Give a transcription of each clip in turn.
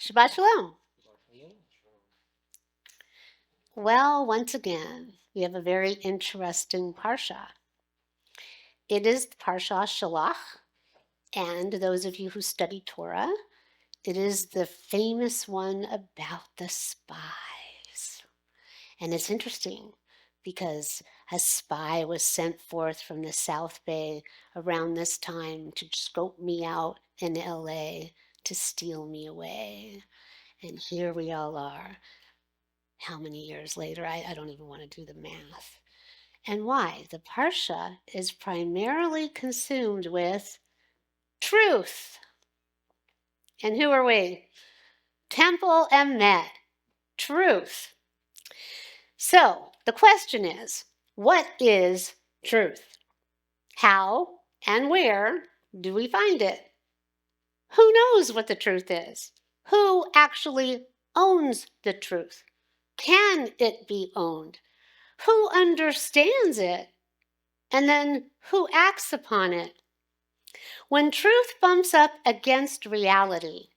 Shabbat Shalom. Well, once again, we have a very interesting parsha. It is the parsha Shelach, and those of you who study Torah, it is the famous one about the spies. And it's interesting because a spy was sent forth from the South Bay around this time to scope me out in LA to steal me away. And here we all are. How many years later? I don't even want to do the math. And why? The Parsha is primarily consumed with truth. And who are we? Temple Emet. Truth. So the question is, what is truth? How and where do we find it? Who knows what the truth is? Who actually owns the truth? Can it be owned? Who understands it? And then who acts upon it? When truth bumps up against reality,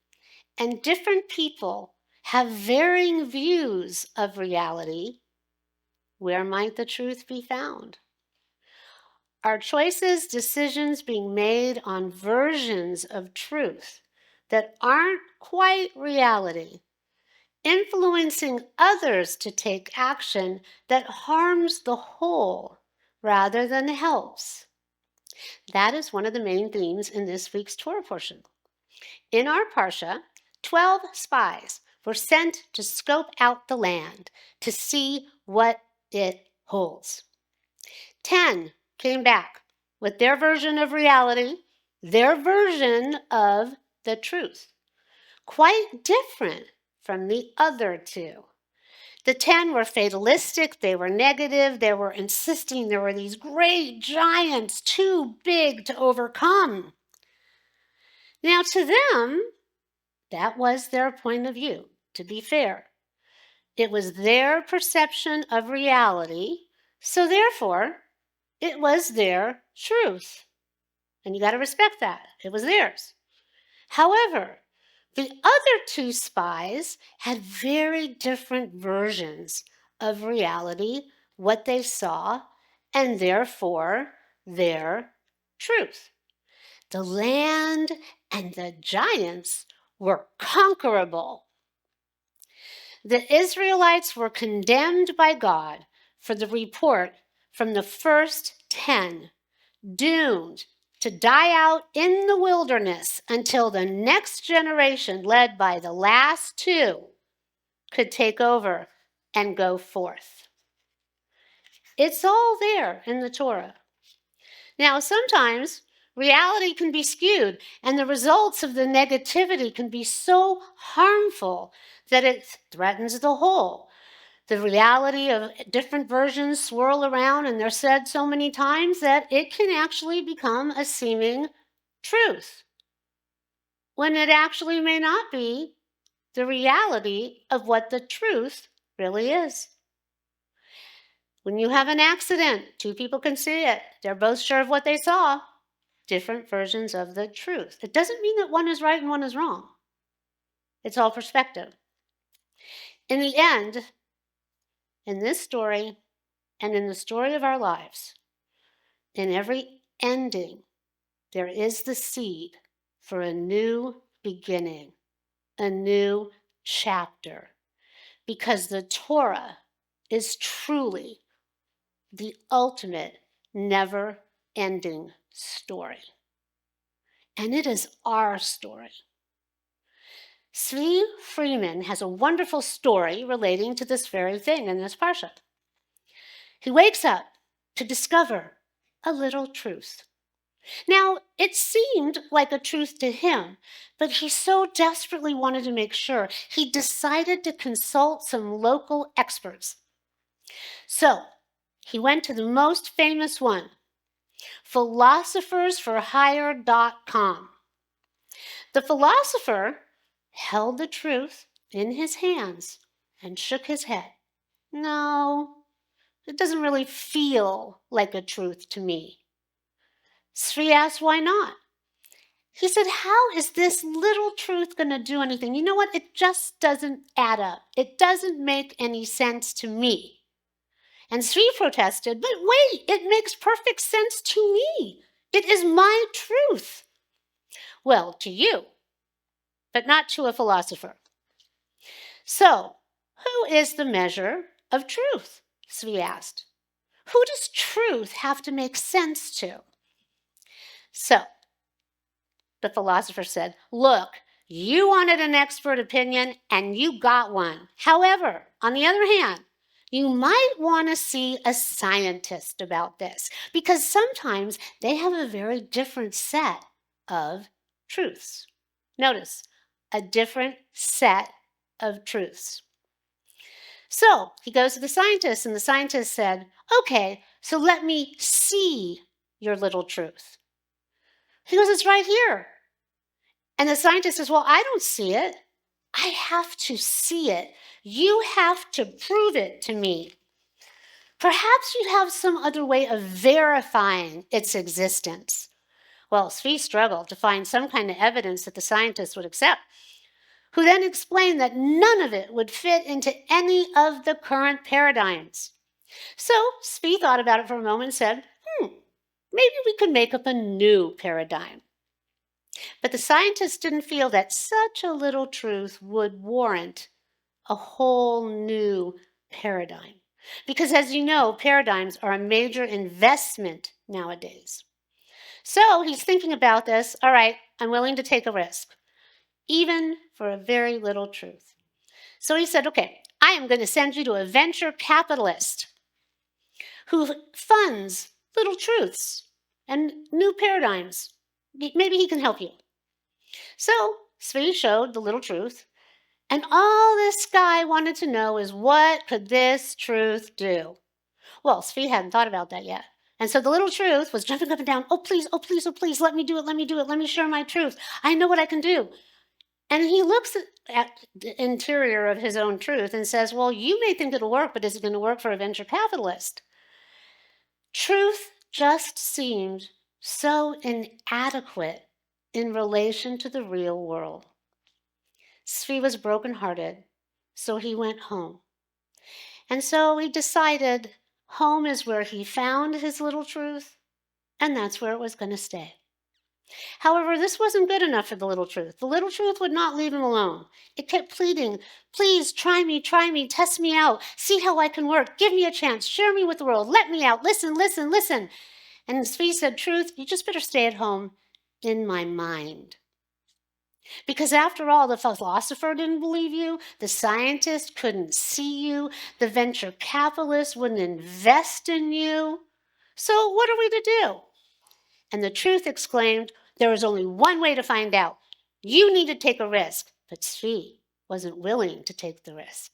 and different people have varying views of reality, where might the truth be found? Are choices, decisions being made on versions of truth that aren't quite reality, influencing others to take action that harms the whole rather than helps? That is one of the main themes in this week's Torah portion. In our Parsha, 12 spies were sent to scope out the land to see what it holds. 10 came back with their version of reality, their version of the truth, quite different from the other 2. The 10 were fatalistic, they were negative, they were insisting there were these great giants too big to overcome. Now, to them, that was their point of view, to be fair. It was their perception of reality, so therefore, it was their truth. And you got to respect that. It was theirs. However, the other 2 spies had very different versions of reality, what they saw, and therefore their truth. The land and the giants were conquerable. The Israelites were condemned by God for the report from the first 10, doomed to die out in the wilderness until the next generation, led by the last 2, could take over and go forth. It's all there in the Torah. Now, sometimes reality can be skewed, and the results of the negativity can be so harmful that it threatens the whole. The reality of different versions swirl around, and they're said so many times that it can actually become a seeming truth, when it actually may not be the reality of what the truth really is. When you have an accident, 2 people can see it. They're both sure of what they saw. Different versions of the truth. It doesn't mean that one is right and one is wrong. It's all perspective. In the end, in this story and in the story of our lives, in every ending, there is the seed for a new beginning, a new chapter, because the Torah is truly the ultimate, never-ending story. And it is our story. Zvi Freeman has a wonderful story relating to this very thing in this parsha. He wakes up to discover a little truth. Now, it seemed like a truth to him, but he so desperately wanted to make sure, he decided to consult some local experts. So, he went to the most famous one, philosophersforhire.com. The philosopher held the truth in his hands and shook his head. No, it doesn't really feel like a truth to me. Sri asked why not. He said, how is this little truth going to do anything? You know what? It just doesn't add up. It doesn't make any sense to me. And Sri protested, but wait, it makes perfect sense to me. It is my truth. Well, to you, but not to a philosopher. So, who is the measure of truth? Sri asked. Who does truth have to make sense to? So, the philosopher said, look, you wanted an expert opinion and you got one. However, on the other hand, you might want to see a scientist about this because sometimes they have a very different set of truths. Notice, a different set of truths. So he goes to the scientist, and the scientist said, okay, so let me see your little truth. He goes, it's right here. And the scientist says, well, I don't see it. I have to see it. You have to prove it to me. Perhaps you have some other way of verifying its existence. Well, Svi struggled to find some kind of evidence that the scientist would accept, who then explained that none of it would fit into any of the current paradigms. So Svi thought about it for a moment and said, maybe we could make up a new paradigm. But the scientists didn't feel that such a little truth would warrant a whole new paradigm. Because as you know, paradigms are a major investment nowadays. So he's thinking about this. All right, I'm willing to take a risk, even for a very little truth. So he said, okay, I am going to send you to a venture capitalist who funds little truths and new paradigms. Maybe he can help you. So Svi showed the little truth, and all this guy wanted to know is, what could this truth do? Well, Svi hadn't thought about that yet. And so the little truth was jumping up and down. Oh, please, oh, please, oh, please, let me do it, let me do it, let me share my truth. I know what I can do. And he looks at the interior of his own truth and says, well, you may think it'll work, but is it going to work for a venture capitalist? Truth just seemed so inadequate in relation to the real world. Svi was brokenhearted, so he went home. And so he decided home is where he found his little truth, and that's where it was going to stay. However, this wasn't good enough for the little truth. The little truth would not leave him alone. It kept pleading, please try me, test me out, see how I can work, give me a chance, share me with the world, let me out, listen, listen, listen. And Svi said, truth, you just better stay at home in my mind. Because after all, the philosopher didn't believe you, the scientist couldn't see you, the venture capitalist wouldn't invest in you. So what are we to do? And the truth exclaimed, there is only one way to find out. You need to take a risk. But Svi wasn't willing to take the risk.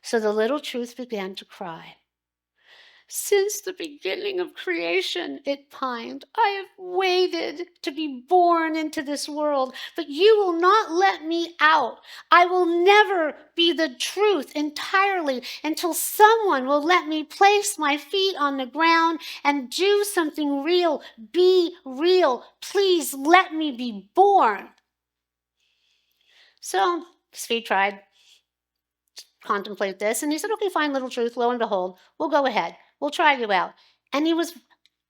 So the little truth began to cry. Since the beginning of creation, it pined, I have waited to be born into this world, but you will not let me out. I will never be the truth entirely until someone will let me place my feet on the ground and do something real. Be real. Please let me be born. So Svi tried to contemplate this, and he said, okay, fine, little truth, lo and behold, we'll go ahead. We'll try you out. And he was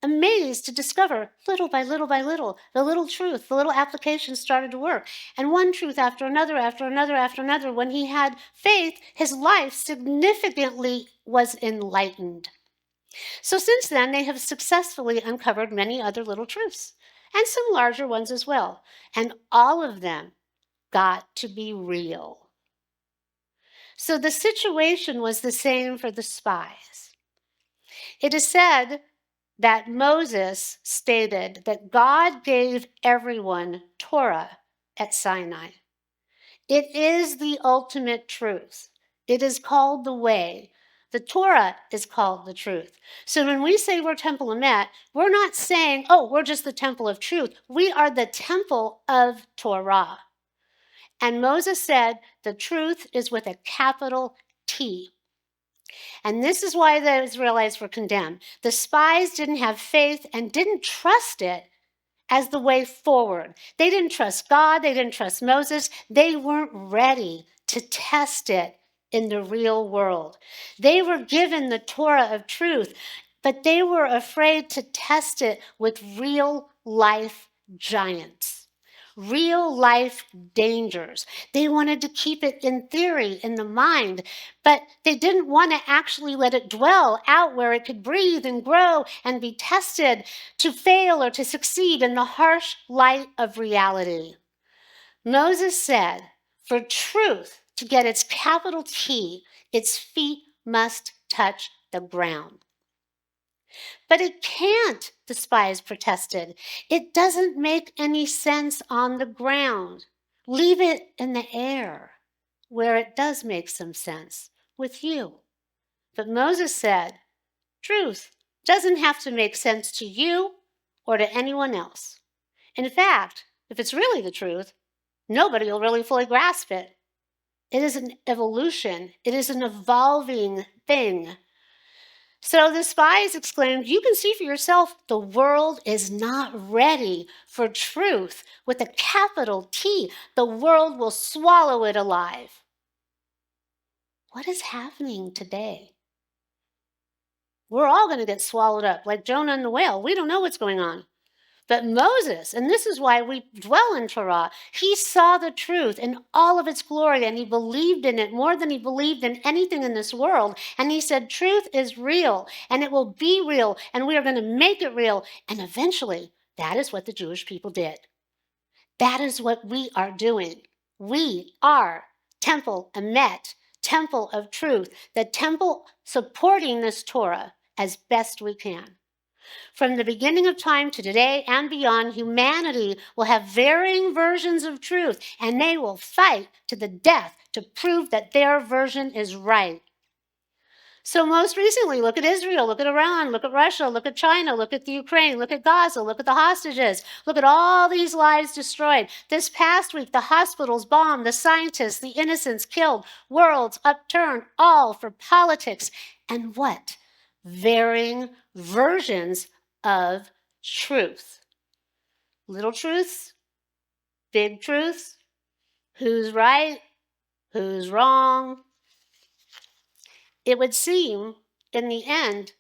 amazed to discover, little by little by little, the little truth, the little application started to work. And one truth after another, after another, after another. When he had faith, his life significantly was enlightened. So since then, they have successfully uncovered many other little truths, and some larger ones as well. And all of them got to be real. So the situation was the same for the spies. It is said that Moses stated that God gave everyone Torah at Sinai. It is the ultimate truth. It is called the way. The Torah is called the truth. So when we say we're Temple Emet, we're not saying, oh, we're just the temple of truth. We are the temple of Torah. And Moses said the truth is with a capital T. And this is why the Israelites were condemned. The spies didn't have faith and didn't trust it, as the way forward. They didn't trust God. They didn't trust Moses. They weren't ready to test it in the real world. They were given the Torah of truth, but they were afraid to test it with real life giants, real life dangers. They wanted to keep it in theory, in the mind, but they didn't want to actually let it dwell out where it could breathe and grow and be tested to fail or to succeed in the harsh light of reality. Moses said, for truth to get its capital T, its feet must touch the ground. But it can't, the spies protested. It doesn't make any sense on the ground. Leave it in the air, where it does make some sense, with you. But Moses said, truth doesn't have to make sense to you or to anyone else. In fact, if it's really the truth, nobody will really fully grasp it. It is an evolution. It is an evolving thing. So the spies exclaimed, you can see for yourself, the world is not ready for truth with a capital T. The world will swallow it alive. What is happening today? We're all going to get swallowed up like Jonah and the whale. We don't know what's going on. But Moses, and this is why we dwell in Torah, he saw the truth in all of its glory, and he believed in it more than he believed in anything in this world. And he said, truth is real, and it will be real, and we are going to make it real. And eventually, that is what the Jewish people did. That is what we are doing. We are Temple Emet, Temple of Truth, the temple supporting this Torah as best we can. From the beginning of time to today and beyond, humanity will have varying versions of truth, and they will fight to the death to prove that their version is right. So most recently, look at Israel, look at Iran, look at Russia, look at China, look at the Ukraine, look at Gaza, look at the hostages, look at all these lives destroyed. This past week, the hospitals bombed, the scientists, the innocents killed, worlds upturned, all for politics. And what? Varying versions of truth. Little truths, big truths, who's right, who's wrong. It would seem, in the end,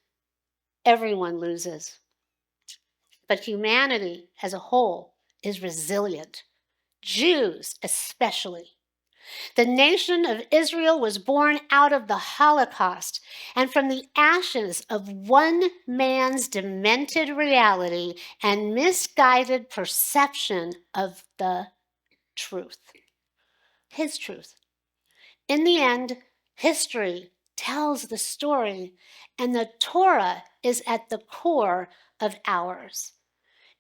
everyone loses. But humanity as a whole is resilient, Jews especially. The nation of Israel was born out of the Holocaust and from the ashes of one man's demented reality and misguided perception of the truth, his truth. In the end, history tells the story, and the Torah is at the core of ours.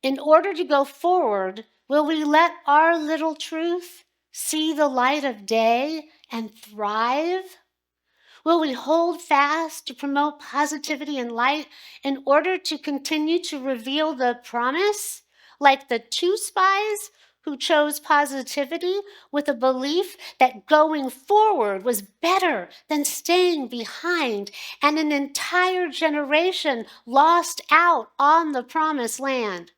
In order to go forward, will we let our little truth see the light of day and thrive? Will we hold fast to promote positivity and light in order to continue to reveal the promise, like the two spies who chose positivity with a belief that going forward was better than staying behind, and an entire generation lost out on the promised land?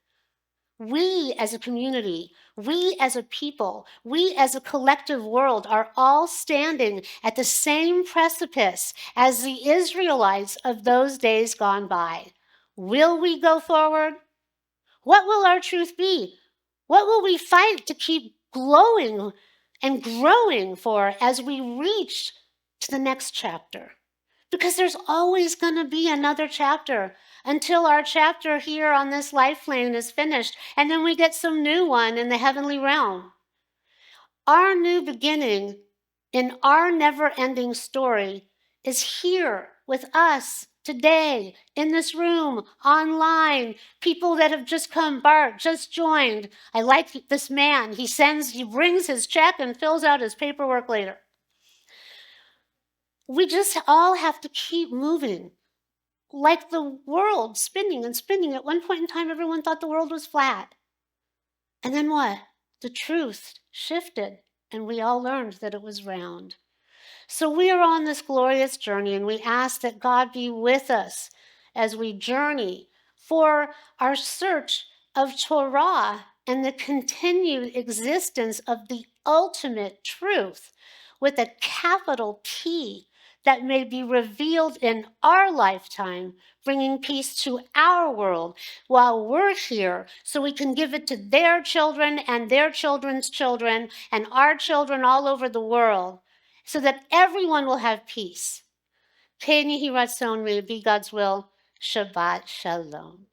We as a community, we as a people, we as a collective world are all standing at the same precipice as the Israelites of those days gone by. Will we go forward? What will our truth be? What will we fight to keep glowing and growing for as we reach to the next chapter? Because there's always going to be another chapter until our chapter here on this life plane is finished, and then we get some new one in the heavenly realm. Our new beginning in our never-ending story is here with us today, in this room, online, people that have just come, Bart just joined. I like this man. He brings his check and fills out his paperwork later. We just all have to keep moving. Like the world spinning and spinning. At one point in time, everyone thought the world was flat. And then what? The truth shifted, and we all learned that it was round. So we are on this glorious journey, and we ask that God be with us as we journey for our search of Torah and the continued existence of the ultimate truth with a capital T that may be revealed in our lifetime, bringing peace to our world while we're here, so we can give it to their children and their children's children and our children all over the world, so that everyone will have peace. Ken Yehi Ratzon, may it be God's will. Shabbat Shalom.